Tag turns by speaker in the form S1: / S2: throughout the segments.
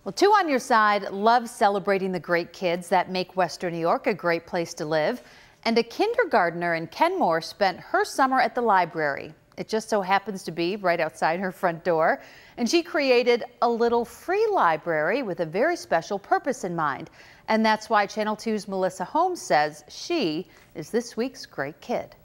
S1: Well, two on your side love celebrating the great kids that make Western New York a great place to live. And a kindergartner in Kenmore spent her summer at the library. It just so happens to be right outside her front door. And she created a little free library with a very special purpose in mind. And that's why Channel 2's Melissa Holmes says she is this week's great kid.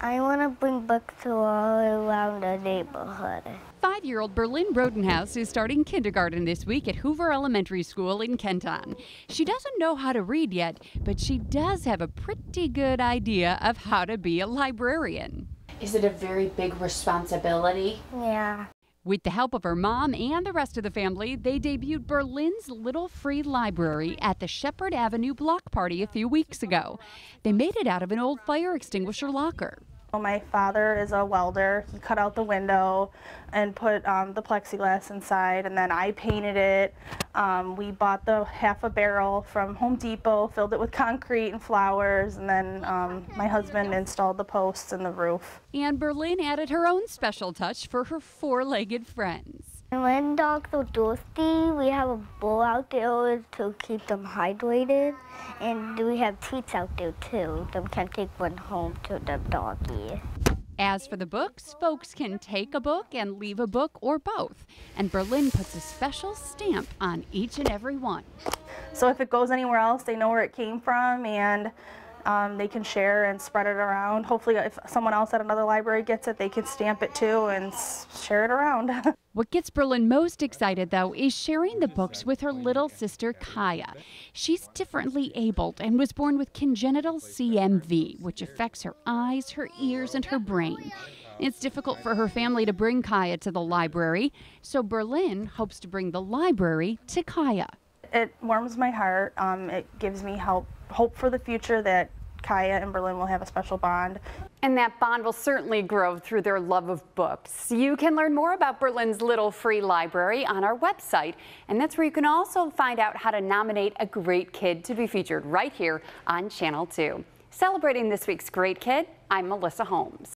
S2: I want to bring books to all around the neighborhood.
S3: 5-year-old Berlin Brodenhouse is starting kindergarten this week at Hoover Elementary School in Kenton. She doesn't know how to read yet, but she does have a pretty good idea of how to be a librarian.
S4: Is it a very big responsibility?
S2: Yeah.
S3: With the help of her mom and the rest of the family, they debuted Berlin's Little Free Library at the Shepherd Avenue block party a few weeks ago. They made it out of an old fire extinguisher locker.
S5: My father is a welder. He cut out the window and put the plexiglass inside, and then I painted it. We bought the half a barrel from Home Depot, filled it with concrete and flowers, and then my husband installed the posts and the roof.
S3: And Berlin added her own special touch for her four-legged friends.
S2: And when dogs are thirsty, we have a bowl out there to keep them hydrated. And we have treats out there too. They can take one home to the doggy.
S3: As for the books, folks can take a book and leave a book or both. And Berlin puts a special stamp on each and every one.
S5: So if it goes anywhere else, they know where it came from, and they can share and spread it around. Hopefully if someone else at another library gets it, they can stamp it too and share it around.
S3: What gets Berlin most excited, though, is sharing the books with her little sister, Kaya. She's differently abled and was born with congenital CMV, which affects her eyes, her ears, and her brain. It's difficult for her family to bring Kaya to the library, so Berlin hopes to bring the library to Kaya.
S5: It warms my heart. It gives me hope for the future that Kaya and Berlin will have a special bond.
S4: And that bond will certainly grow through their love of books. You can learn more about Berlin's Little Free Library on our website, and that's where you can also find out how to nominate a great kid to be featured right here on Channel 2. Celebrating this week's great kid, I'm Melissa Holmes.